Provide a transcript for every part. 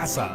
casa.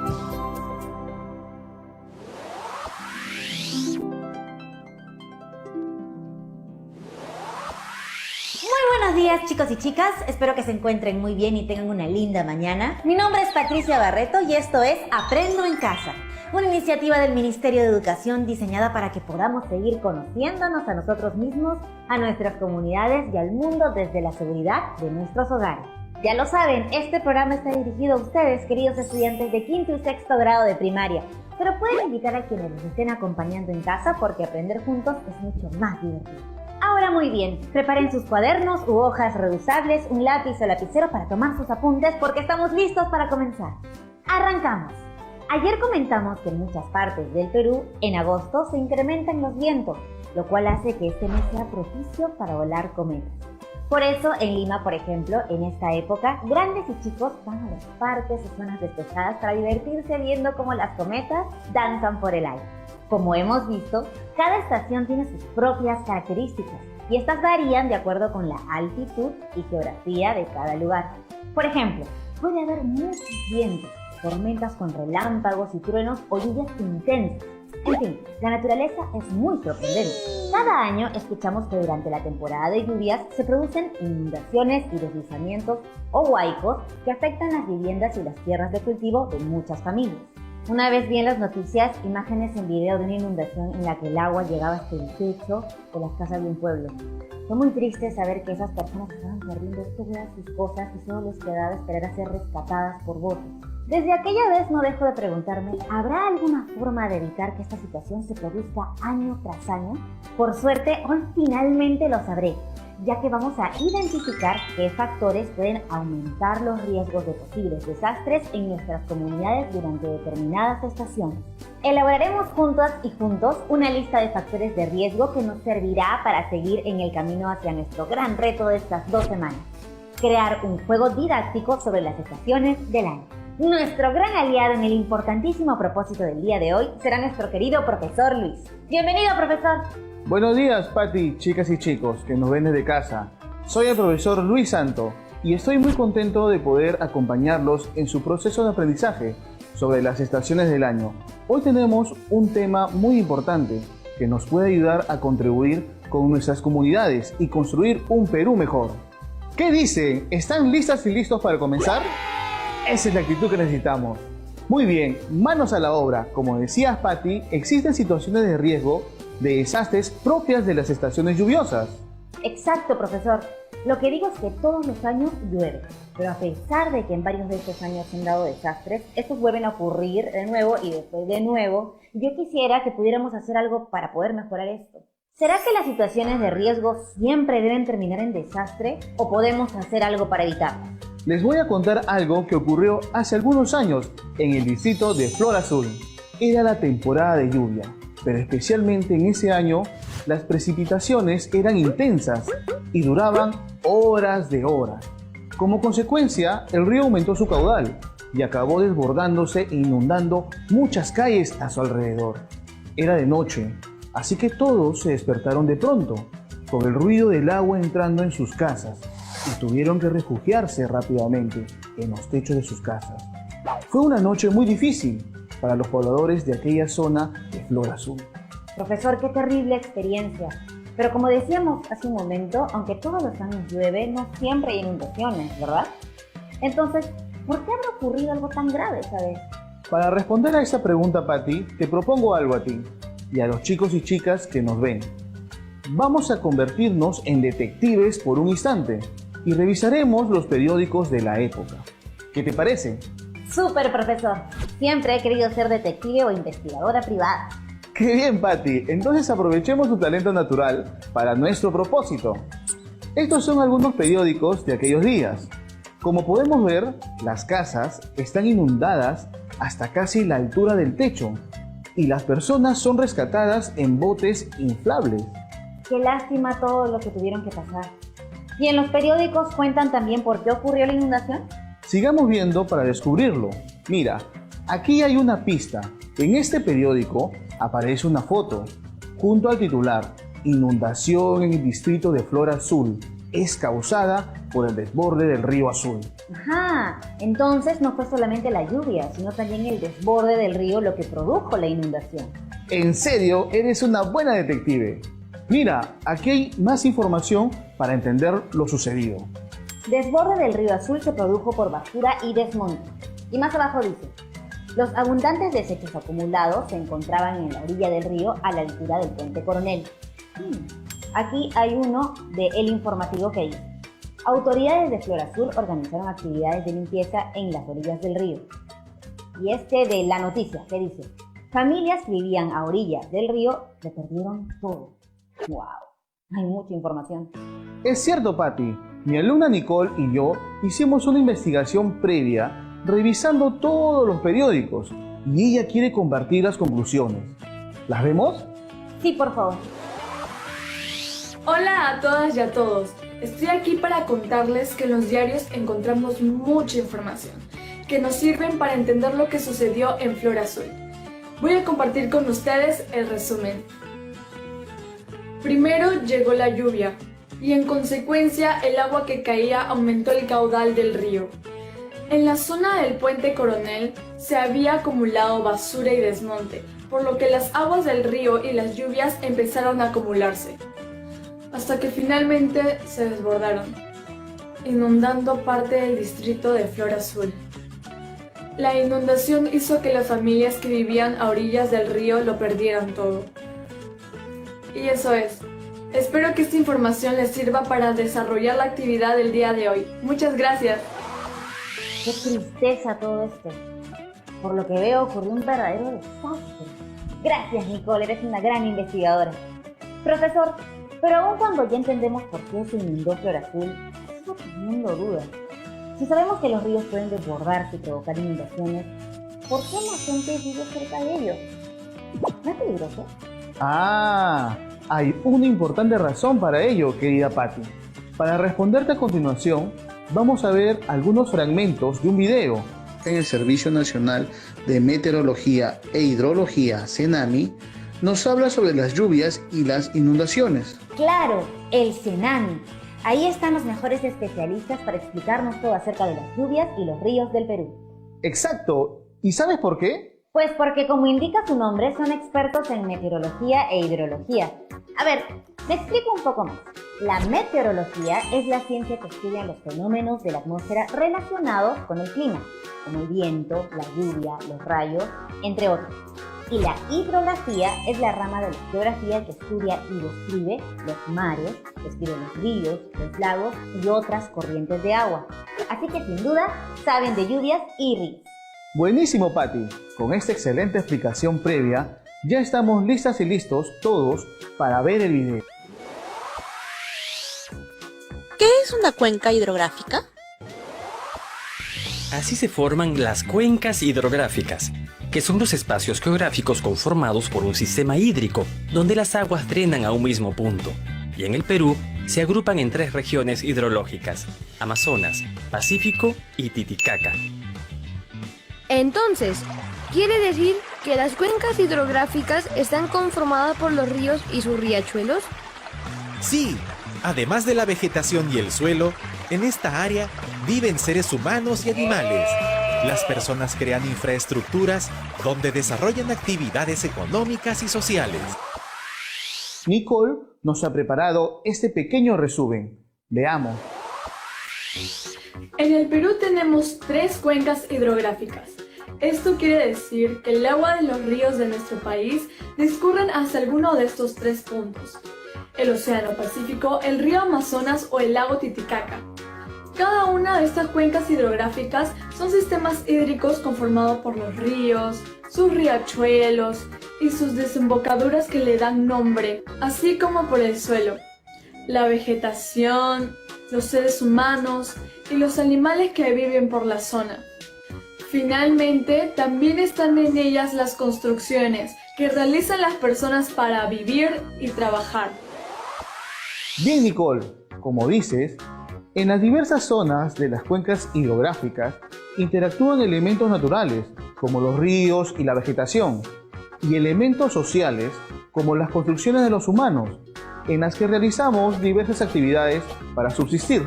Muy buenos días, chicos y chicas, espero que se encuentren muy bien y tengan una linda mañana. Mi nombre es Patricia Barreto y esto es Aprendo en Casa, una iniciativa del Ministerio de Educación diseñada para que podamos seguir conociéndonos a nosotros mismos, a nuestras comunidades y al mundo desde la seguridad de nuestros hogares. Ya lo saben, este programa está dirigido a ustedes, queridos estudiantes de quinto y sexto grado de primaria, pero pueden invitar a quienes los estén acompañando en casa porque aprender juntos es mucho más divertido. Ahora muy bien, preparen sus cuadernos u hojas reusables, un lápiz o lapicero para tomar sus apuntes porque estamos listos para comenzar. ¡Arrancamos! Ayer comentamos que en muchas partes del Perú, en agosto se incrementan los vientos, lo cual hace que este mes sea propicio para volar cometas. Por eso, en Lima, por ejemplo, en esta época, grandes y chicos van a los parques y zonas despejadas para divertirse viendo cómo las cometas danzan por el aire. Como hemos visto, cada estación tiene sus propias características y estas varían de acuerdo con la altitud y geografía de cada lugar. Por ejemplo, puede haber muchos vientos, tormentas con relámpagos y truenos o lluvias intensas. En fin, la naturaleza es muy sorprendente. Cada año escuchamos que durante la temporada de lluvias se producen inundaciones y deslizamientos o huaicos que afectan las viviendas y las tierras de cultivo de muchas familias. Una vez vi en las noticias imágenes en video de una inundación en la que el agua llegaba hasta el techo de las casas de un pueblo. Fue muy triste saber que esas personas estaban perdiendo todas sus cosas y solo les quedaba esperar a ser rescatadas por botes. Desde aquella vez no dejo de preguntarme, ¿habrá alguna forma de evitar que esta situación se produzca año tras año? Por suerte, hoy finalmente lo sabré, ya que vamos a identificar qué factores pueden aumentar los riesgos de posibles desastres en nuestras comunidades durante determinadas estaciones. Elaboraremos juntas y juntos una lista de factores de riesgo que nos servirá para seguir en el camino hacia nuestro gran reto de estas 2 semanas: crear un juego didáctico sobre las estaciones del año. Nuestro gran aliado en el importantísimo propósito del día de hoy será nuestro querido profesor Luis. Bienvenido, profesor. Buenos días, Pati, chicas y chicos que nos ven desde casa. Soy el profesor Luis Santo y estoy muy contento de poder acompañarlos en su proceso de aprendizaje sobre las estaciones del año. Hoy tenemos un tema muy importante que nos puede ayudar a contribuir con nuestras comunidades y construir un Perú mejor. ¿Qué dicen? ¿Están listas y listos para comenzar? Esa es la actitud que necesitamos. Muy bien, manos a la obra. Como decías, Pati, existen situaciones de riesgo de desastres propias de las estaciones lluviosas. Exacto, profesor. Lo que digo es que todos los años llueve, pero a pesar de que en varios de estos años se han dado desastres, estos vuelven a ocurrir de nuevo y después de nuevo. Yo quisiera que pudiéramos hacer algo para poder mejorar esto. ¿Será que las situaciones de riesgo siempre deben terminar en desastre o podemos hacer algo para evitarlo? Les voy a contar algo que ocurrió hace algunos años en el distrito de Flor Azul. Era la temporada de lluvia, pero especialmente en ese año las precipitaciones eran intensas y duraban horas de horas. Como consecuencia, el río aumentó su caudal y acabó desbordándose e inundando muchas calles a su alrededor. Era de noche, así que todos se despertaron de pronto, con el ruido del agua entrando en sus casas, y tuvieron que refugiarse rápidamente en los techos de sus casas. Fue una noche muy difícil para los pobladores de aquella zona de Flor Azul. Profesor, qué terrible experiencia. Pero como decíamos hace un momento, aunque todos los años llueve, no siempre hay inundaciones, ¿verdad? Entonces, ¿por qué habrá ocurrido algo tan grave esta vez? Para responder a esta pregunta, Pati, te propongo algo a ti y a los chicos y chicas que nos ven. Vamos a convertirnos en detectives por un instante y revisaremos los periódicos de la época. ¿Qué te parece? ¡Súper, profesor! Siempre he querido ser detective o investigadora privada. ¡Qué bien, Pati! Entonces aprovechemos tu talento natural para nuestro propósito. Estos son algunos periódicos de aquellos días. Como podemos ver, las casas están inundadas hasta casi la altura del techo y las personas son rescatadas en botes inflables. ¡Qué lástima todo lo que tuvieron que pasar! ¿Y en los periódicos cuentan también por qué ocurrió la inundación? Sigamos viendo para descubrirlo. Mira, aquí hay una pista. En este periódico aparece una foto junto al titular: Inundación en el distrito de Flor Azul es causada por el desborde del río Azul. Ajá, entonces no fue solamente la lluvia, sino también el desborde del río lo que produjo la inundación. En serio, eres una buena detective. Mira, aquí hay más información para entender lo sucedido. Desborde del río Azul se produjo por basura y desmonte. Y más abajo dice: los abundantes desechos acumulados se encontraban en la orilla del río a la altura del puente Coronel. Aquí hay uno de El Informativo que dice: autoridades de Florazul organizaron actividades de limpieza en las orillas del río. Y este de La Noticia que dice: familias que vivían a orillas del río le perdieron todo. ¡Wow! Hay mucha información. Es cierto, Patty. Mi alumna Nicole y yo hicimos una investigación previa revisando todos los periódicos y ella quiere compartir las conclusiones. ¿Las vemos? Sí, por favor. Hola a todas y a todos. Estoy aquí para contarles que en los diarios encontramos mucha información que nos sirven para entender lo que sucedió en Florazul. Voy a compartir con ustedes el resumen. Primero llegó la lluvia y en consecuencia el agua que caía aumentó el caudal del río. En la zona del puente Coronel se había acumulado basura y desmonte, por lo que las aguas del río y las lluvias empezaron a acumularse, hasta que finalmente se desbordaron, inundando parte del distrito de Florazul. La inundación hizo que las familias que vivían a orillas del río lo perdieran todo. Y eso es. Espero que esta información les sirva para desarrollar la actividad del día de hoy. Muchas gracias. Qué tristeza todo esto. Por lo que veo, ocurrió un verdadero desastre. Gracias, Nicole, eres una gran investigadora. Profesor, pero aún cuando ya entendemos por qué se inundó Florazul, sigo teniendo dudas. Si sabemos que los ríos pueden desbordarse y provocar inundaciones, ¿por qué la gente vive cerca de ellos? ¿No es peligroso? Ah, hay una importante razón para ello, querida Patty. Para responderte a continuación, vamos a ver algunos fragmentos de un video. En el Servicio Nacional de Meteorología e Hidrología, CENAMI, nos habla sobre las lluvias y las inundaciones. Claro, el CENAMI. Ahí están los mejores especialistas para explicarnos todo acerca de las lluvias y los ríos del Perú. Exacto. ¿Y sabes por qué? Pues porque, como indica su nombre, son expertos en meteorología e hidrología. A ver, me explico un poco más. La meteorología es la ciencia que estudia los fenómenos de la atmósfera relacionados con el clima, como el viento, la lluvia, los rayos, entre otros. Y la hidrografía es la rama de la geografía que estudia y describe los mares, describe los ríos, los lagos y otras corrientes de agua. Así que sin duda saben de lluvias y ríos. Buenísimo, Patty. Con esta excelente explicación previa, ya estamos listas y listos todos para ver el video. ¿Qué es una cuenca hidrográfica? Así se forman las cuencas hidrográficas, que son los espacios geográficos conformados por un sistema hídrico, donde las aguas drenan a un mismo punto. Y en el Perú se agrupan en 3 regiones hidrológicas: Amazonas, Pacífico y Titicaca. Entonces, ¿quiere decir que las cuencas hidrográficas están conformadas por los ríos y sus riachuelos? Sí, además de la vegetación y el suelo, en esta área viven seres humanos y animales. Las personas crean infraestructuras donde desarrollan actividades económicas y sociales. Nicole nos ha preparado este pequeño resumen. Veamos. En el Perú tenemos 3 cuencas hidrográficas. Esto quiere decir que el agua de los ríos de nuestro país discurren hacia alguno de estos 3 puntos: el Océano Pacífico, el río Amazonas o el lago Titicaca. Cada una de estas cuencas hidrográficas son sistemas hídricos conformados por los ríos, sus riachuelos y sus desembocaduras que le dan nombre, así como por el suelo, la vegetación, los seres humanos y los animales que viven por la zona. Finalmente, también están en ellas las construcciones que realizan las personas para vivir y trabajar. Bien, Nicole, como dices, en las diversas zonas de las cuencas hidrográficas interactúan elementos naturales, como los ríos y la vegetación, y elementos sociales, como las construcciones de los humanos, en las que realizamos diversas actividades para subsistir.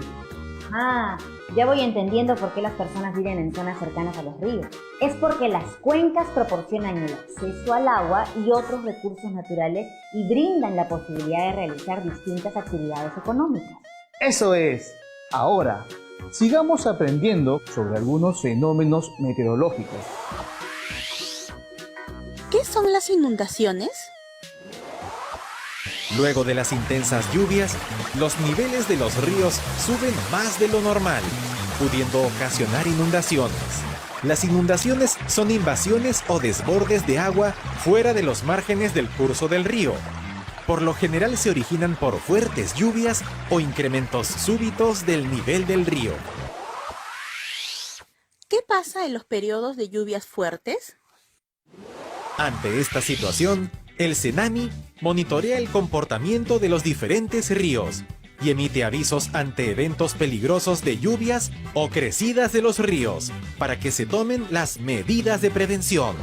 Ah, ya voy entendiendo por qué las personas viven en zonas cercanas a los ríos. Es porque las cuencas proporcionan el acceso al agua y otros recursos naturales y brindan la posibilidad de realizar distintas actividades económicas. Eso es. Ahora, sigamos aprendiendo sobre algunos fenómenos meteorológicos. ¿Qué son las inundaciones? Luego de las intensas lluvias, los niveles de los ríos suben más de lo normal, pudiendo ocasionar inundaciones. Las inundaciones son invasiones o desbordes de agua fuera de los márgenes del curso del río. Por lo general se originan por fuertes lluvias o incrementos súbitos del nivel del río. ¿Qué pasa en los periodos de lluvias fuertes? Ante esta situación, el CENAMI monitorea el comportamiento de los diferentes ríos y emite avisos ante eventos peligrosos de lluvias o crecidas de los ríos para que se tomen las medidas de prevención.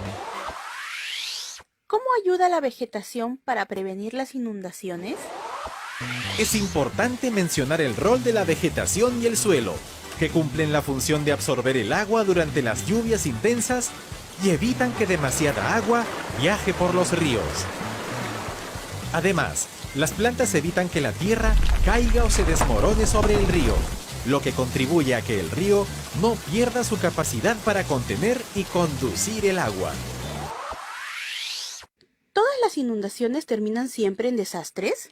¿Cómo ayuda la vegetación para prevenir las inundaciones? Es importante mencionar el rol de la vegetación y el suelo, que cumplen la función de absorber el agua durante las lluvias intensas y evitan que demasiada agua viaje por los ríos. Además, las plantas evitan que la tierra caiga o se desmorone sobre el río, lo que contribuye a que el río no pierda su capacidad para contener y conducir el agua. ¿Todas las inundaciones terminan siempre en desastres?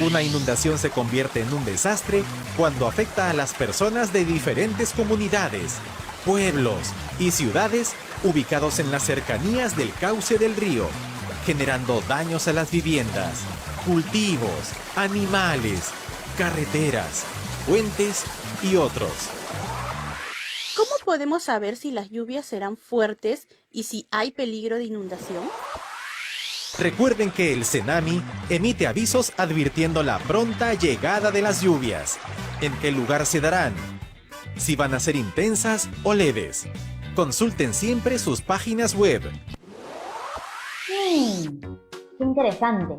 Una inundación se convierte en un desastre cuando afecta a las personas de diferentes comunidades, pueblos y ciudades ubicados en las cercanías del cauce del río, generando daños a las viviendas, cultivos, animales, carreteras, puentes y otros. ¿Cómo podemos saber si las lluvias serán fuertes y si hay peligro de inundación? Recuerden que el CENAMI emite avisos advirtiendo la pronta llegada de las lluvias, en qué lugar se darán, si van a ser intensas o leves. Consulten siempre sus páginas web. ¡Qué interesante!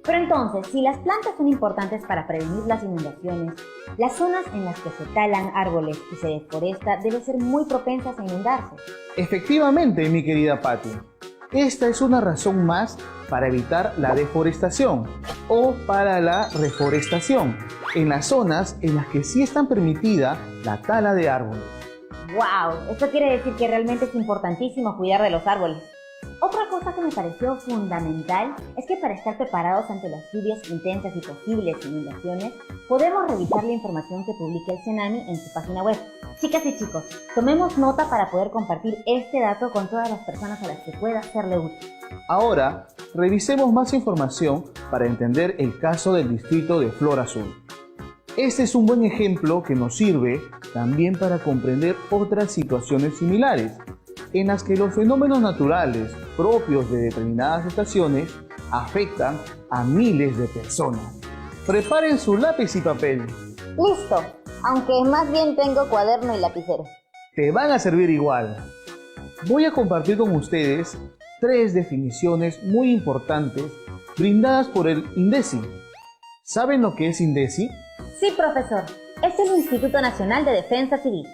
Pero entonces, si las plantas son importantes para prevenir las inundaciones, las zonas en las que se talan árboles y se deforesta deben ser muy propensas a inundarse. Efectivamente, mi querida Patti. Esta es una razón más para evitar la deforestación o para la reforestación en las zonas en las que sí está permitida la tala de árboles. ¡Wow! Esto quiere decir que realmente es importantísimo cuidar de los árboles. Otra cosa que me pareció fundamental es que para estar preparados ante las lluvias intensas y posibles inundaciones, podemos revisar la información que publica el CENAMI en su página web. Chicas y chicos, tomemos nota para poder compartir este dato con todas las personas a las que pueda serle útil. Ahora, revisemos más información para entender el caso del distrito de Flor Azul. Este es un buen ejemplo que nos sirve también para comprender otras situaciones similares, en las que los fenómenos naturales propios de determinadas estaciones afectan a miles de personas. Preparen su lápiz y papel. ¡Listo! Aunque más bien tengo cuaderno y lapicero. Te van a servir igual. Voy a compartir con ustedes 3 definiciones muy importantes brindadas por el INDECI. ¿Saben lo que es INDECI? Sí, profesor. Es el Instituto Nacional de Defensa Civil.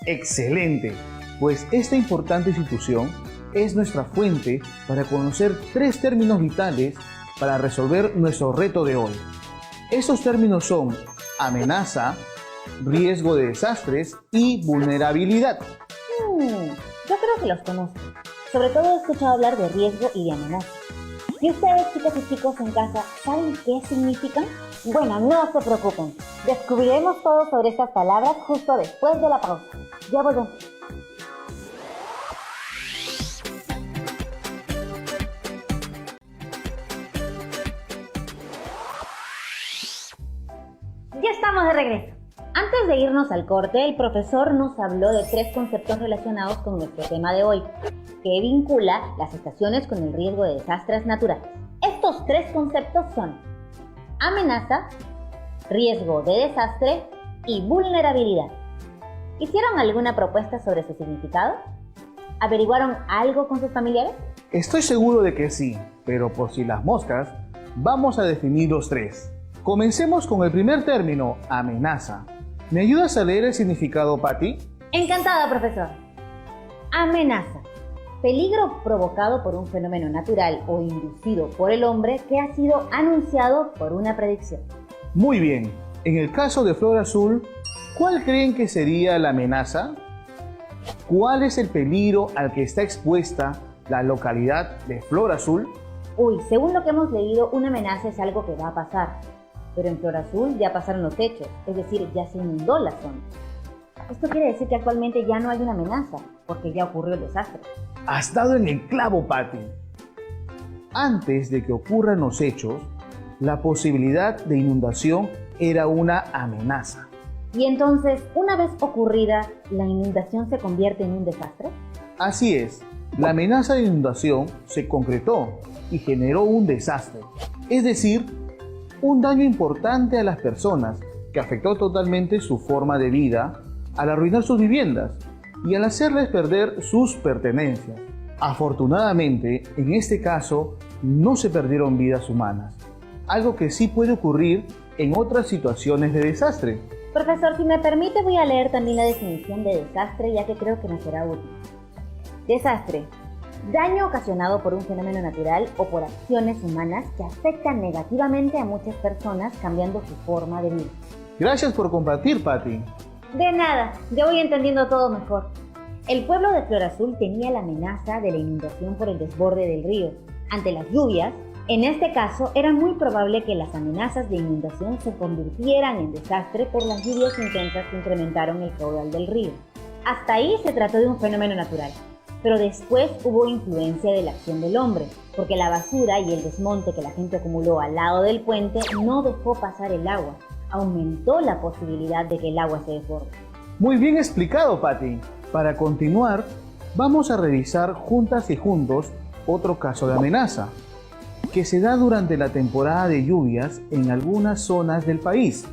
¡Excelente! Pues esta importante institución es nuestra fuente para conocer 3 términos vitales para resolver nuestro reto de hoy. Esos términos son amenaza, riesgo de desastres y vulnerabilidad. Yo creo que los conozco. Sobre todo he escuchado hablar de riesgo y de amenaza. ¿Y ustedes, chicas y chicos en casa, saben qué significan? Bueno, no se preocupen. Descubriremos todo sobre estas palabras justo después de la pausa. Ya volvemos. Ya estamos de regreso. Antes de irnos al corte, el profesor nos habló de 3 conceptos relacionados con nuestro tema de hoy, que vincula las estaciones con el riesgo de desastres naturales. Estos 3 conceptos son amenaza, riesgo de desastre y vulnerabilidad. ¿Hicieron alguna propuesta sobre su significado? ¿Averiguaron algo con sus familiares? Estoy seguro de que sí, pero por si las moscas, vamos a definir los 3. Comencemos con el primer término, amenaza. ¿Me ayudas a leer el significado, Patty? Encantada, profesor. Amenaza. Peligro provocado por un fenómeno natural o inducido por el hombre que ha sido anunciado por una predicción. Muy bien. En el caso de Flor Azul, ¿cuál creen que sería la amenaza? ¿Cuál es el peligro al que está expuesta la localidad de Flor Azul? Uy, según lo que hemos leído, una amenaza es algo que va a pasar. Pero en Flor Azul ya pasaron los hechos, es decir, ya se inundó la zona. Esto quiere decir que actualmente ya no hay una amenaza, porque ya ocurrió el desastre. Has dado en el clavo, Patty. Antes de que ocurran los hechos, la posibilidad de inundación era una amenaza. Y entonces, una vez ocurrida, ¿la inundación se convierte en un desastre? Así es, la amenaza de inundación se concretó y generó un desastre, es decir, un daño importante a las personas que afectó totalmente su forma de vida al arruinar sus viviendas y al hacerles perder sus pertenencias. Afortunadamente, en este caso, no se perdieron vidas humanas, algo que sí puede ocurrir en otras situaciones de desastre. Profesor, si me permite, voy a leer también la definición de desastre, ya que creo que nos será útil. Desastre. Daño ocasionado por un fenómeno natural o por acciones humanas que afectan negativamente a muchas personas, cambiando su forma de vida. Gracias por compartir, Patty. De nada, ya voy entendiendo todo mejor. El pueblo de Flor Azul tenía la amenaza de la inundación por el desborde del río. Ante las lluvias, en este caso, era muy probable que las amenazas de inundación se convirtieran en desastre por las lluvias intensas que incrementaron el caudal del río. Hasta ahí se trató de un fenómeno natural. Pero después hubo influencia de la acción del hombre, porque la basura y el desmonte que la gente acumuló al lado del puente no dejó pasar el agua, aumentó la posibilidad de que el agua se desborde. Muy bien explicado, Patty. Para continuar, vamos a revisar juntas y juntos otro caso de amenaza, que se da durante la temporada de lluvias en algunas zonas del país.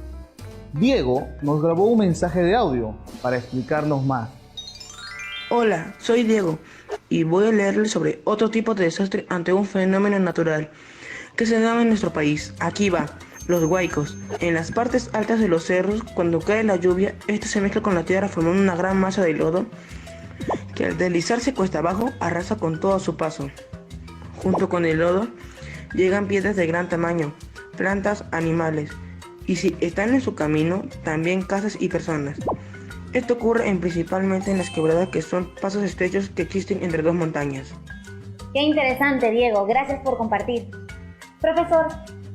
Diego nos grabó un mensaje de audio para explicarnos más. Hola, soy Diego y voy a leerles sobre otro tipo de desastre ante un fenómeno natural que se da en nuestro país. Aquí va, los huaicos. En las partes altas de los cerros, cuando cae la lluvia, esta se mezcla con la tierra formando una gran masa de lodo que al deslizarse cuesta abajo arrasa con todo a su paso. Junto con el lodo llegan piedras de gran tamaño, plantas, animales y si están en su camino, también casas y personas. Esto ocurre principalmente en las quebradas, que son pasos estrechos que existen entre dos montañas. Qué interesante, Diego. Gracias por compartir. Profesor,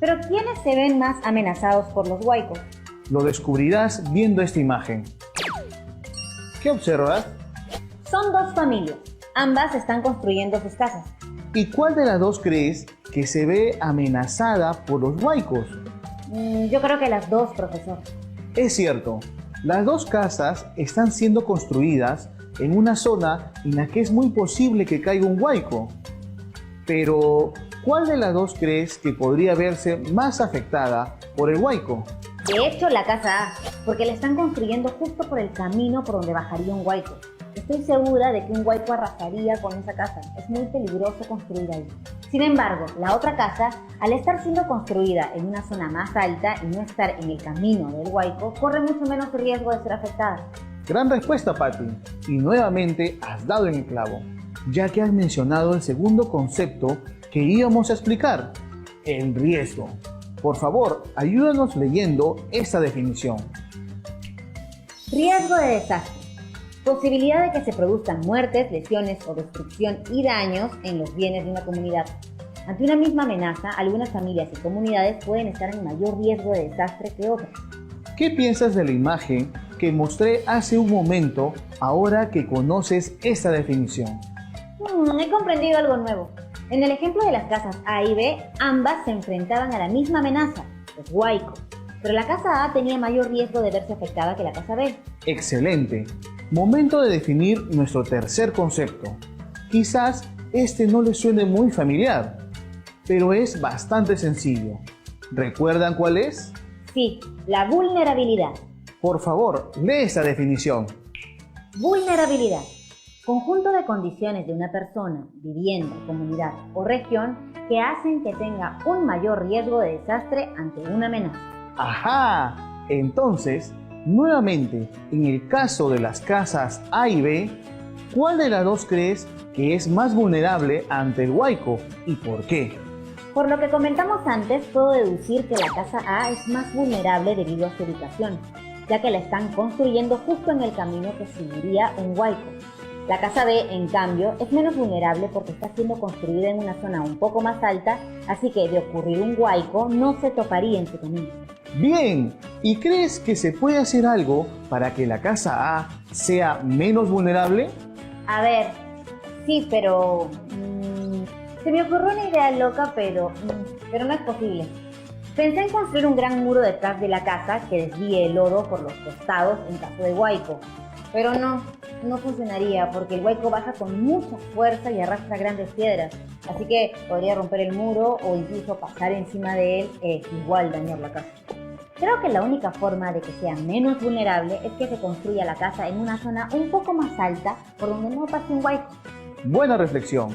¿pero quiénes se ven más amenazados por los huaicos? Lo descubrirás viendo esta imagen. ¿Qué observas? Son dos familias. Ambas están construyendo sus casas. ¿Y cuál de las dos crees que se ve amenazada por los huaicos? Yo creo que las dos, profesor. Es cierto. Las dos casas están siendo construidas en una zona en la que es muy posible que caiga un huaico. Pero, ¿cuál de las dos crees que podría verse más afectada por el huaico? De hecho, la casa A, porque la están construyendo justo por el camino por donde bajaría un huaico. Estoy segura de que un huaico arrasaría con esa casa. Es muy peligroso construir ahí. Sin embargo, la otra casa, al estar siendo construida en una zona más alta y no estar en el camino del huaico, corre mucho menos riesgo de ser afectada. Gran respuesta, Patty. Y nuevamente has dado en el clavo, ya que has mencionado el segundo concepto que íbamos a explicar, el riesgo. Por favor, ayúdanos leyendo esta definición. Riesgo de desastre. Posibilidad de que se produzcan muertes, lesiones o destrucción y daños en los bienes de una comunidad. Ante una misma amenaza, algunas familias y comunidades pueden estar en mayor riesgo de desastre que otras. ¿Qué piensas de la imagen que mostré hace un momento ahora que conoces esta definición? He comprendido algo nuevo. En el ejemplo de las casas A y B, ambas se enfrentaban a la misma amenaza, los huaicos. Pero la casa A tenía mayor riesgo de verse afectada que la casa B. Excelente. Momento de definir nuestro tercer concepto. Quizás este no les suene muy familiar, pero es bastante sencillo. ¿Recuerdan cuál es? Sí, la vulnerabilidad. Por favor, lee esta definición. Vulnerabilidad. Conjunto de condiciones de una persona, vivienda, comunidad o región que hacen que tenga un mayor riesgo de desastre ante una amenaza. ¡Ajá! Entonces, Nuevamente, en el caso de las casas A y B, ¿cuál de las dos crees que es más vulnerable ante el huaico y por qué? Por lo que comentamos antes, puedo deducir que la casa A es más vulnerable debido a su ubicación, ya que la están construyendo justo en el camino que seguiría un huaico. La casa B, en cambio, es menos vulnerable porque está siendo construida en una zona un poco más alta, así que de ocurrir un huaico no se toparía en su camino. Bien, ¿y crees que se puede hacer algo para que la casa A sea menos vulnerable? A ver, sí, pero... se me ocurrió una idea loca, pero no es posible. Pensé en construir un gran muro detrás de la casa que desvíe el lodo por los costados en caso de huaico. Pero no funcionaría porque el huaico baja con mucha fuerza y arrastra grandes piedras. Así que podría romper el muro o incluso pasar encima de él e igual dañar la casa. Creo que la única forma de que sea menos vulnerable es que se construya la casa en una zona un poco más alta por donde no pase un huaico. Buena reflexión.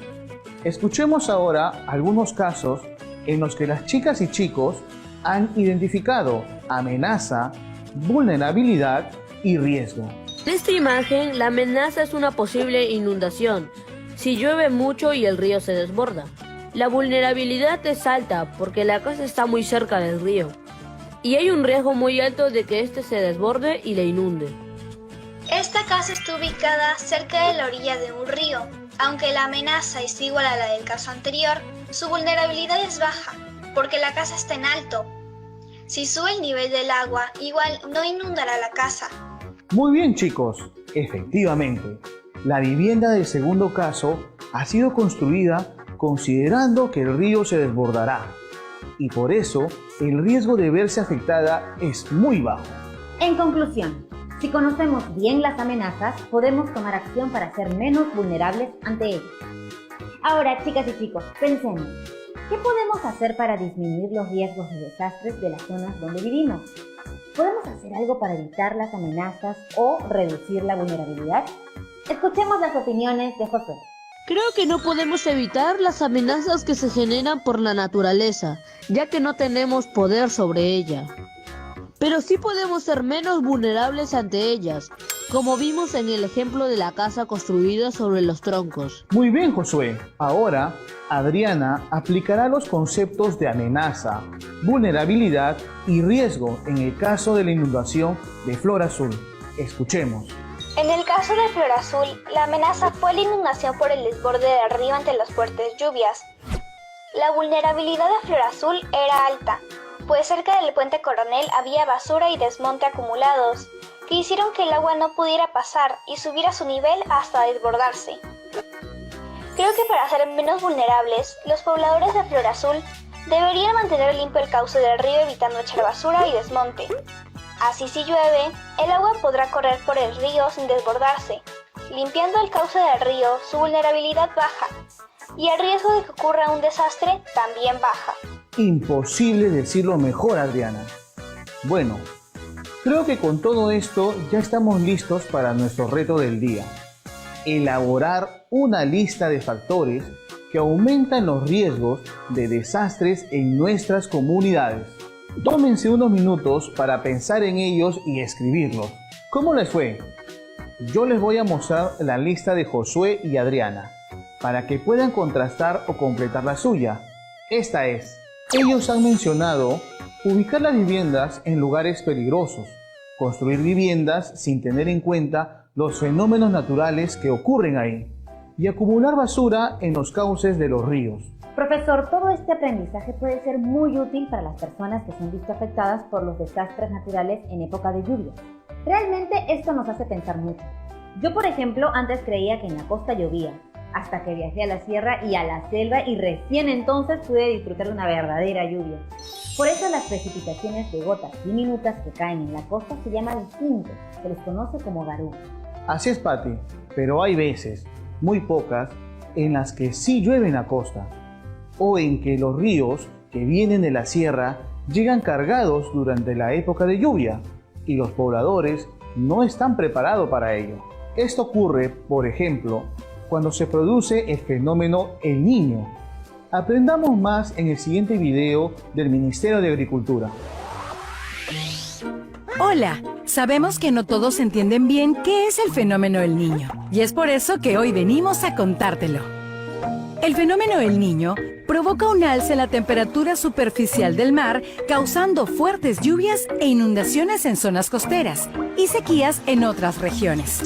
Escuchemos ahora algunos casos en los que las chicas y chicos han identificado amenaza, vulnerabilidad y riesgo. En esta imagen, la amenaza es una posible inundación, si llueve mucho y el río se desborda. La vulnerabilidad es alta porque la casa está muy cerca del río y hay un riesgo muy alto de que éste se desborde y le inunde. Esta casa está ubicada cerca de la orilla de un río. Aunque la amenaza es igual a la del caso anterior, su vulnerabilidad es baja, porque la casa está en alto. Si sube el nivel del agua, igual no inundará la casa. Muy bien, chicos. Efectivamente, la vivienda del segundo caso ha sido construida considerando que el río se desbordará, y por eso el riesgo de verse afectada es muy bajo. En conclusión, si conocemos bien las amenazas, podemos tomar acción para ser menos vulnerables ante ellas. Ahora, chicas y chicos, pensemos, ¿qué podemos hacer para disminuir los riesgos de desastres de las zonas donde vivimos? ¿Podemos hacer algo para evitar las amenazas o reducir la vulnerabilidad? Escuchemos las opiniones de Josué. Creo que no podemos evitar las amenazas que se generan por la naturaleza, ya que no tenemos poder sobre ella. Pero sí podemos ser menos vulnerables ante ellas, como vimos en el ejemplo de la casa construida sobre los troncos. Muy bien, Josué. Ahora, Adriana aplicará los conceptos de amenaza, vulnerabilidad y riesgo en el caso de la inundación de Flora Azul. Escuchemos. En el caso de Flora Azul, la amenaza fue la inundación por el desborde del río ante las fuertes lluvias. La vulnerabilidad de Flora Azul era alta, pues cerca del puente Coronel había basura y desmonte acumulados, que hicieron que el agua no pudiera pasar y subir a su nivel hasta desbordarse. Creo que para ser menos vulnerables, los pobladores de Flora Azul deberían mantener limpio el cauce del río evitando echar basura y desmonte. Así si llueve, el agua podrá correr por el río sin desbordarse. Limpiando el cauce del río, su vulnerabilidad baja y el riesgo de que ocurra un desastre también baja. Imposible decirlo mejor, Adriana. Bueno, creo que con todo esto ya estamos listos para nuestro reto del día. Elaborar una lista de factores que aumentan los riesgos de desastres en nuestras comunidades. Tómense unos minutos para pensar en ellos y escribirlos. ¿Cómo les fue? Yo les voy a mostrar la lista de Josué y Adriana para que puedan contrastar o completar la suya. Esta es. Ellos han mencionado ubicar las viviendas en lugares peligrosos, construir viviendas sin tener en cuenta los fenómenos naturales que ocurren ahí y acumular basura en los cauces de los ríos. Profesor, todo este aprendizaje puede ser muy útil para las personas que se han visto afectadas por los desastres naturales en época de lluvia. Realmente esto nos hace pensar mucho. Yo, por ejemplo, antes creía que en la costa llovía, hasta que viajé a la sierra y a la selva y recién entonces pude disfrutar de una verdadera lluvia. Por eso las precipitaciones de gotas diminutas que caen en la costa se llaman distinto, se les conoce como garú. Así es, Pati, pero hay veces, muy pocas, en las que sí llueve en la costa, o en que los ríos que vienen de la sierra llegan cargados durante la época de lluvia y los pobladores no están preparados para ello. Esto ocurre, por ejemplo, cuando se produce el fenómeno El Niño. Aprendamos más en el siguiente video del Ministerio de Agricultura. Hola, Sabemos que no todos entienden bien qué es el fenómeno El Niño, y es por eso que hoy venimos a contártelo. El fenómeno El Niño provoca un alza en la temperatura superficial del mar, causando fuertes lluvias e inundaciones en zonas costeras y sequías en otras regiones.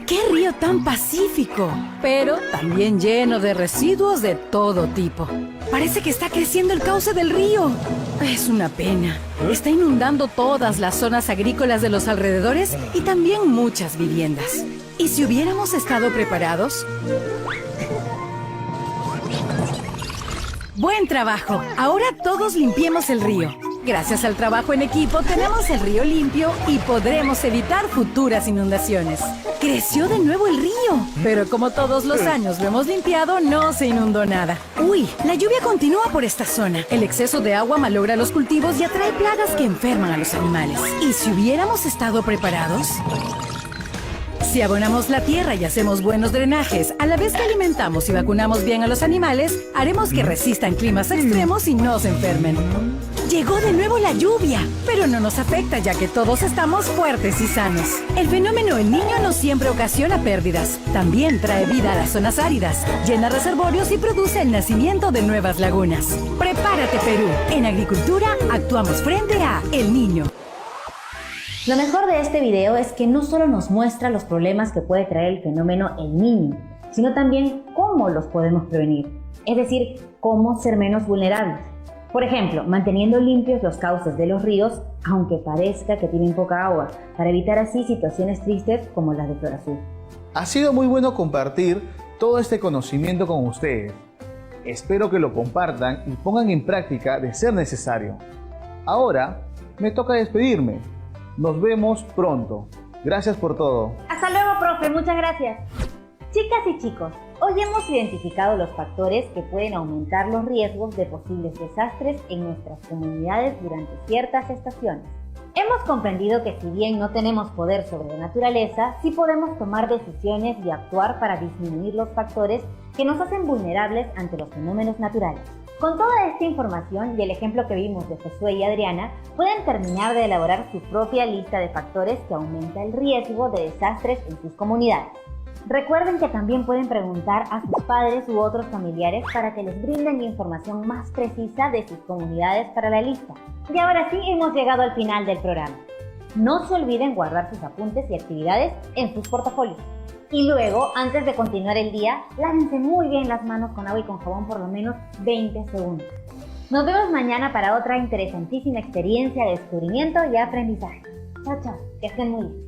¡Qué río tan pacífico! Pero también lleno de residuos de todo tipo. Parece que está creciendo el cauce del río. Es una pena. Está inundando todas las zonas agrícolas de los alrededores y también muchas viviendas. ¿Y si hubiéramos estado preparados? ¡Buen trabajo! Ahora todos limpiemos el río. Gracias al trabajo en equipo tenemos el río limpio y podremos evitar futuras inundaciones. Creció de nuevo el río, pero como todos los años lo hemos limpiado, no se inundó nada. ¡Uy! La lluvia continúa por esta zona. El exceso de agua malogra los cultivos y atrae plagas que enferman a los animales. ¿Y si hubiéramos estado preparados? Si abonamos la tierra y hacemos buenos drenajes, a la vez que alimentamos y vacunamos bien a los animales, haremos que resistan climas extremos y no se enfermen. Llegó de nuevo la lluvia, pero no nos afecta ya que todos estamos fuertes y sanos. El fenómeno El Niño no siempre ocasiona pérdidas. También trae vida a las zonas áridas, llena reservorios y produce el nacimiento de nuevas lagunas. ¡Prepárate, Perú! En agricultura actuamos frente a El Niño. Lo mejor de este video es que no solo nos muestra los problemas que puede traer el fenómeno El Niño, sino también cómo los podemos prevenir, es decir, cómo ser menos vulnerables. Por ejemplo, manteniendo limpios los cauces de los ríos, aunque parezca que tienen poca agua, para evitar así situaciones tristes como las de Florazul. Ha sido muy bueno compartir todo este conocimiento con ustedes. Espero que lo compartan y pongan en práctica de ser necesario. Ahora, me toca despedirme. Nos vemos pronto. Gracias por todo. Hasta luego, profe. Muchas gracias. Chicas y chicos, hoy hemos identificado los factores que pueden aumentar los riesgos de posibles desastres en nuestras comunidades durante ciertas estaciones. Hemos comprendido que si bien no tenemos poder sobre la naturaleza, sí podemos tomar decisiones y actuar para disminuir los factores que nos hacen vulnerables ante los fenómenos naturales. Con toda esta información y el ejemplo que vimos de Josué y Adriana, pueden terminar de elaborar su propia lista de factores que aumenta el riesgo de desastres en sus comunidades. Recuerden que también pueden preguntar a sus padres u otros familiares para que les brinden información más precisa de sus comunidades para la lista. Y ahora sí, hemos llegado al final del programa. No se olviden guardar sus apuntes y actividades en sus portafolios. Y luego, antes de continuar el día, lávense muy bien las manos con agua y con jabón por lo menos 20 segundos. Nos vemos mañana para otra interesantísima experiencia de descubrimiento y aprendizaje. Chao, chao. Que estén muy bien.